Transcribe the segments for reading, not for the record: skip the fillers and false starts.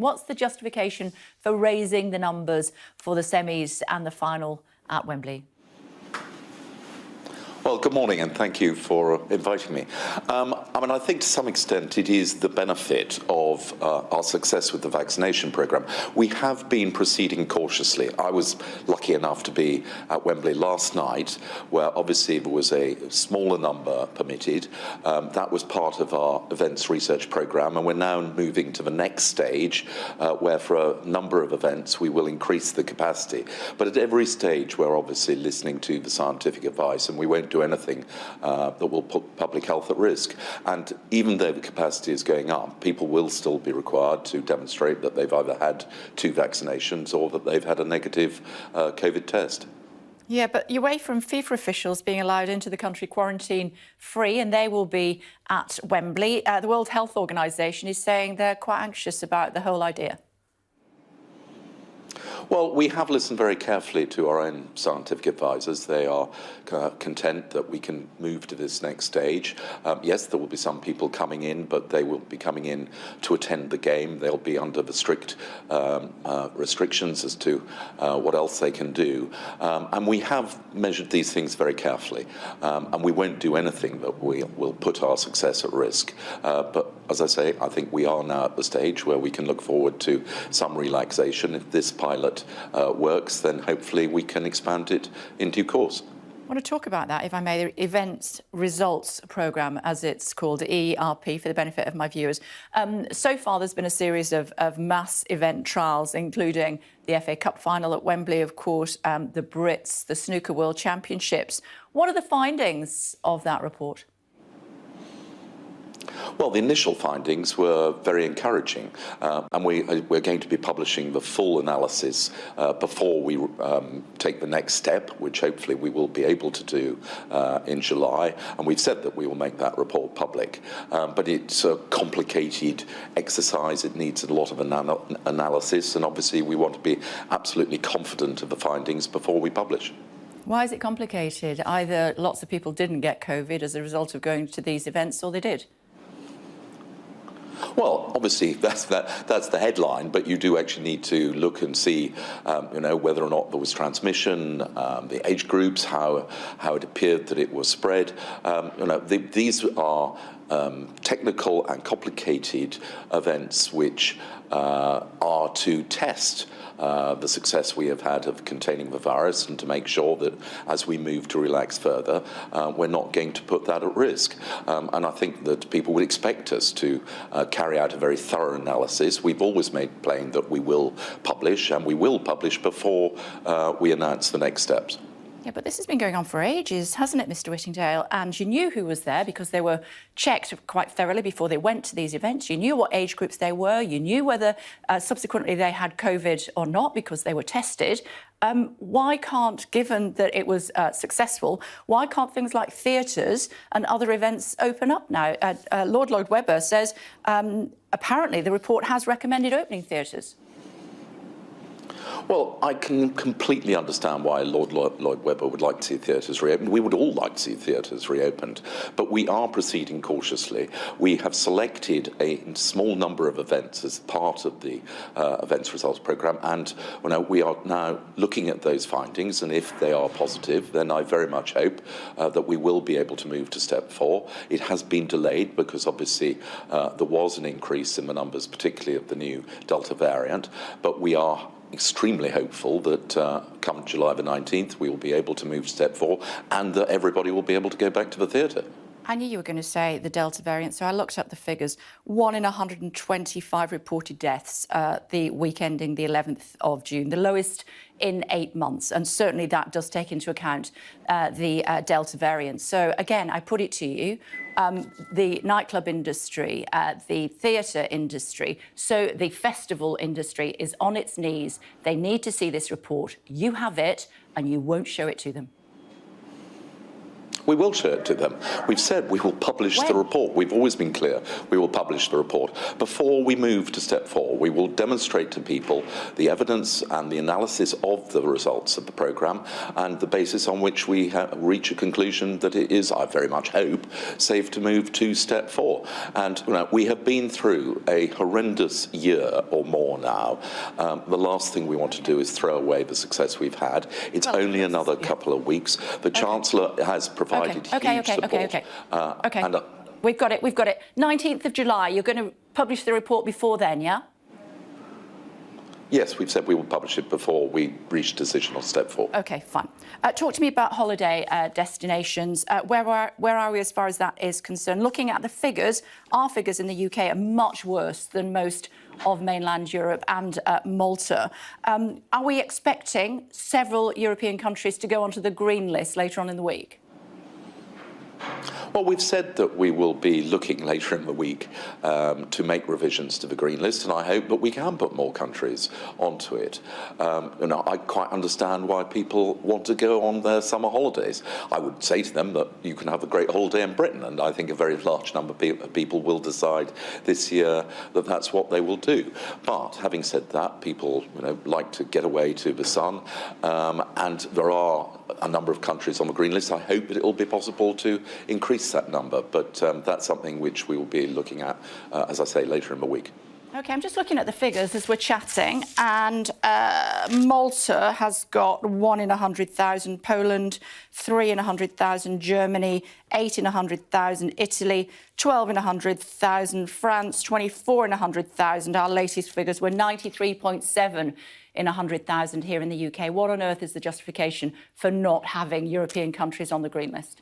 What's the justification for raising the numbers for the semis and the final at Wembley? Well, good morning, and thank you for inviting me. I think to some extent it is the benefit of our success with the vaccination programme. We have been proceeding cautiously. I was lucky enough to be at Wembley last night, where obviously there was a smaller number permitted. That was part of our events research programme, and we're now moving to the next stage, where for a number of events we will increase the capacity. But at every stage we're obviously listening to the scientific advice, and we won't do anything that will put public health at risk. And even though the capacity is going up, people will still be required to demonstrate that they've either had 2 vaccinations or that they've had a negative COVID test. Yeah, but UEFA and FIFA officials being allowed into the country quarantine free, and they will be at Wembley. The World Health Organization is saying they're quite anxious about the whole idea. Well, we have listened very carefully to our own scientific advisors. They are content that we can move to this next stage. Yes, there will be some people coming in, but they will be coming in to attend the game. They'll be under the strict restrictions as to what else they can do. And we have measured these things very carefully. And we won't do anything that will put our success at risk. But as I say, I think we are now at the stage where we can look forward to some relaxation. If this pilot works, then hopefully we can expand it in due course. I want to talk about that, if I may, the Events Results Programme, as it's called, ERP, for the benefit of my viewers. So far, there's been a series of mass event trials, including the FA Cup final at Wembley, of course, the Brits, the Snooker World Championships. What are the findings of that report? Well, the initial findings were very encouraging, and we're going to be publishing the full analysis before we take the next step, which hopefully we will be able to do in July. And we've said that we will make that report public. But it's a complicated exercise. It needs a lot of analysis, and obviously we want to be absolutely confident of the findings before we publish. Why is it complicated? Either lots of people didn't get COVID as a result of going to these events, or they did. Well, obviously that's the headline, but you do actually need to look and see, whether or not there was transmission, the age groups, how it appeared that it was spread. These are technical and complicated events which are to test the success we have had of containing the virus, and to make sure that as we move to relax further, we're not going to put that at risk. And I think that people would expect us to carry out a very thorough analysis. We've always made plain that we will publish, and we will publish before we announce the next steps. Yeah, but this has been going on for ages, hasn't it, Mr. Whittingdale? And you knew who was there because they were checked quite thoroughly before they went to these events. You knew what age groups they were. You knew whether subsequently they had COVID or not because they were tested. Why can't, given that it was successful, why can't things like theatres and other events open up now? Lord Lloyd Webber says apparently the report has recommended opening theatres. Well, I can completely understand why Lord Lloyd Webber would like to see theatres reopened. We would all like to see theatres reopened, but we are proceeding cautiously. We have selected a small number of events as part of the Events Results Programme, and we are now looking at those findings, and if they are positive, then I very much hope that we will be able to move to step 4. It has been delayed because obviously there was an increase in the numbers, particularly of the new Delta variant, but we are extremely hopeful that come July the 19th we will be able to move to step 4, and that everybody will be able to go back to the theatre. I knew you were going to say the Delta variant, so I looked up the figures. 1 in 125 reported deaths the week ending the 11th of June, the lowest in 8 months. And certainly that does take into account the Delta variant. So again, I put it to you, the nightclub industry, the theatre industry, so the festival industry is on its knees. They need to see this report. You have it, and you won't show it to them. We will show it to them. We've said we will publish the report. We've always been clear we will publish the report. Before we move to step 4, we will demonstrate to people the evidence and the analysis of the results of the programme and the basis on which we reach a conclusion that it is, I very much hope, safe to move to step 4. And we have been through a horrendous year or more now. The last thing we want to do is throw away the success we've had. It's only another couple of weeks. The Chancellor has provided huge support. Okay. We've got it. 19th of July, you're going to publish the report before then, yeah? Yes, we've said we will publish it before we reach decision on step 4. OK, fine. Talk to me about holiday destinations. Where are we as far as that is concerned? Looking at the figures, our figures in the UK are much worse than most of mainland Europe and Malta. Are we expecting several European countries to go onto the green list later on in the week? Well, we've said that we will be looking later in the week to make revisions to the green list, and I hope that we can put more countries onto it. I quite understand why people want to go on their summer holidays. I would say to them that you can have a great holiday in Britain, and I think a very large number of people will decide this year that that's what they will do. But having said that, people like to get away to the sun, and there are a number of countries on the green list. I hope that it will be possible to increase that number, but that's something which we will be looking at, as I say, later in the week. OK, I'm just looking at the figures as we're chatting, and Malta has got 1 in 100,000, Poland 3 in 100,000, Germany 8 in 100,000, Italy 12 in 100,000, France 24 in 100,000. Our latest figures were 93.7 in 100,000 here in the UK. What on earth is the justification for not having European countries on the green list?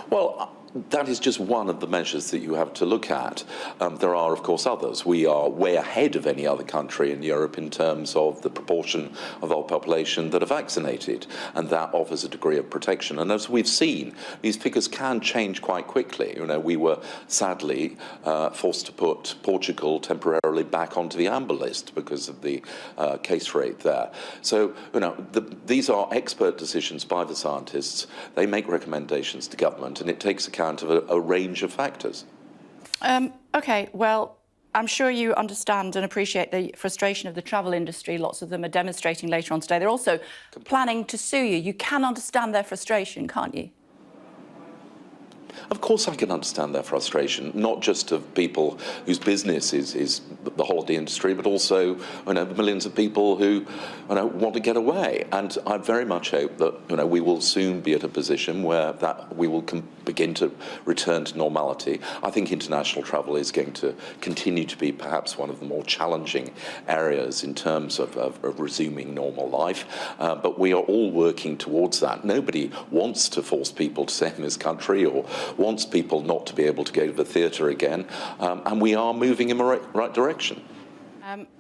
Well, that is just one of the measures that you have to look at. There are, of course, others. We are way ahead of any other country in Europe in terms of the proportion of our population that are vaccinated, and that offers a degree of protection. And as we've seen, these figures can change quite quickly. We were sadly forced to put Portugal temporarily back onto the amber list because of the case rate there. So, these are expert decisions by the scientists. They make recommendations to government, and it takes account of a range of factors. OK, well, I'm sure you understand and appreciate the frustration of the travel industry. Lots of them are demonstrating later on today. They're also planning to sue you. You can understand their frustration, can't you? Of course I can understand their frustration, not just of people whose business is the holiday industry, but also the millions of people who want to get away. And I very much hope that we will soon be at a position where that we will begin to return to normality. I think international travel is going to continue to be perhaps one of the more challenging areas in terms of resuming normal life, but we are all working towards that. Nobody wants to force people to stay in this country or wants people not to be able to go to the theatre again, and we are moving in the right direction.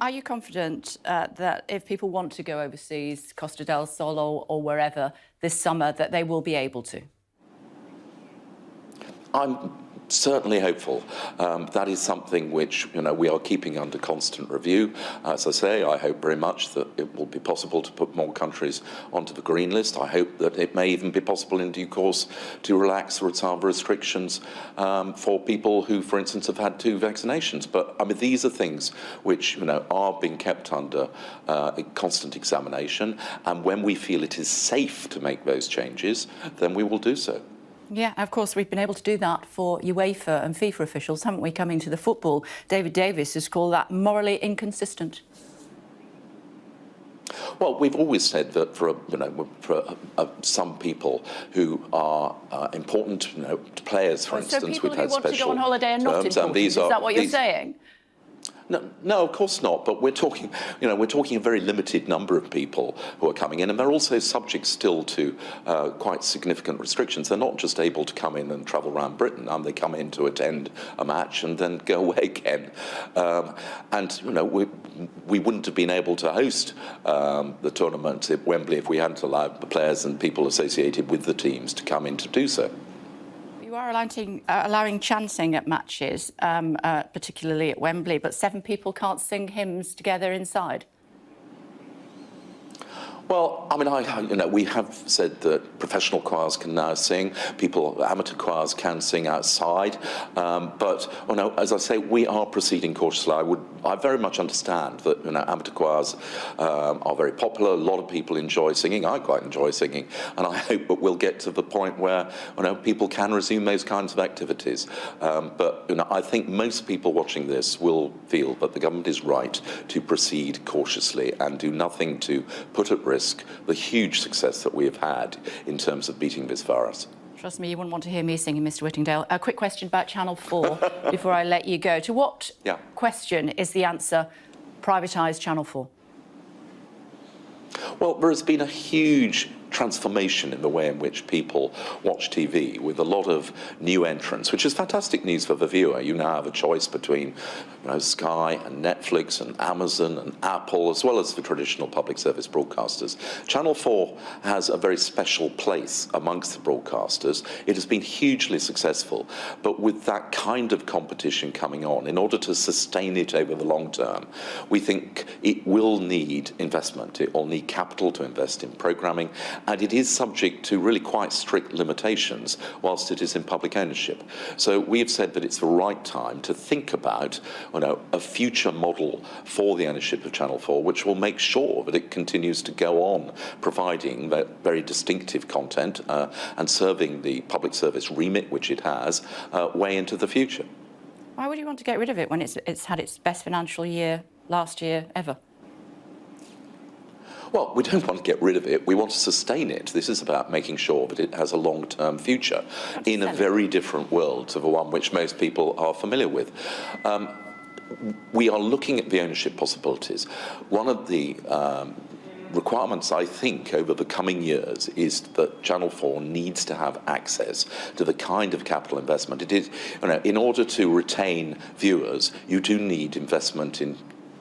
Are you confident that if people want to go overseas, Costa del Sol or wherever this summer, that they will be able to? I'm certainly hopeful. That is something which we are keeping under constant review. As I say, I hope very much that it will be possible to put more countries onto the green list. I hope that it may even be possible in due course to relax some restrictions for people who, for instance, have had 2 vaccinations. But I mean, these are things which are being kept under constant examination, and when we feel it is safe to make those changes, then we will do so. Yeah, of course, we've been able to do that for UEFA and FIFA officials, haven't we, coming to the football? David Davis has called that morally inconsistent. Well, we've always said that for some people who are important players, for instance, we've had special terms. So people who want to go on holiday are not important, is that what you're saying? No, of course not. But we're talking a very limited number of people who are coming in, and they're also subject still to quite significant restrictions. They're not just able to come in and travel around Britain. They come in to attend a match and then go away again. We wouldn't have been able to host the tournament at Wembley if we hadn't allowed the players and people associated with the teams to come in to do so. You are allowing chanting at matches, particularly at Wembley, but 7 people can't sing hymns together inside. Well, I mean, we have said that professional choirs can now sing, amateur choirs can sing outside, but as I say, we are proceeding cautiously. I very much understand that amateur choirs are very popular. A lot of people enjoy singing. I quite enjoy singing, and I hope that we'll get to the point where people can resume those kinds of activities. But I think most people watching this will feel that the government is right to proceed cautiously and do nothing to put at risk the huge success that we have had in terms of beating this virus. Trust me, you wouldn't want to hear me singing, Mr. Whittingdale. A quick question about Channel 4 before I let you go. To what question is the answer privatise Channel 4? Well, there has been a huge transformation in the way in which people watch TV, with a lot of new entrants, which is fantastic news for the viewer. You now have a choice between Sky and Netflix and Amazon and Apple, as well as the traditional public service broadcasters. Channel 4 has a very special place amongst the broadcasters. It has been hugely successful, but with that kind of competition coming on, in order to sustain it over the long term, we think it will need investment. It will need capital to invest in programming, and it is subject to really quite strict limitations whilst it is in public ownership. So we have said that it's the right time to think about a future model for the ownership of Channel 4, which will make sure that it continues to go on providing that very distinctive content and serving the public service remit which it has way into the future. Why would you want to get rid of it when it's had its best financial year last year ever? Well, we don't want to get rid of it. We want to sustain it. This is about making sure that it has a long-term future in a very different world to the one which most people are familiar with. We are looking at the ownership possibilities. One of the requirements, I think, over the coming years is that Channel 4 needs to have access to the kind of capital investment. It is, in order to retain viewers, you do need investment in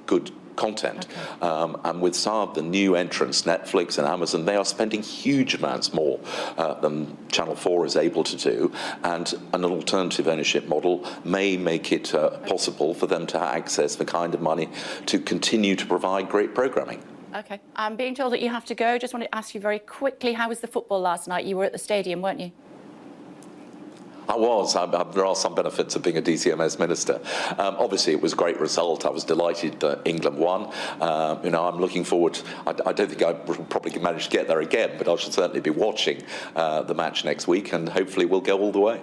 good content. Okay. And with some of the new entrants, Netflix and Amazon, they are spending huge amounts more than Channel 4 is able to do, and an alternative ownership model may make it possible for them to access the kind of money to continue to provide great programming. OK. I'm being told that you have to go. Just wanted to ask you very quickly, how was the football last night? You were at the stadium, weren't you? I was. There are some benefits of being a DCMS minister. Obviously, it was a great result. I was delighted that England won. I'm looking forward. I don't think I will probably manage to get there again, but I shall certainly be watching the match next week, and hopefully we'll go all the way.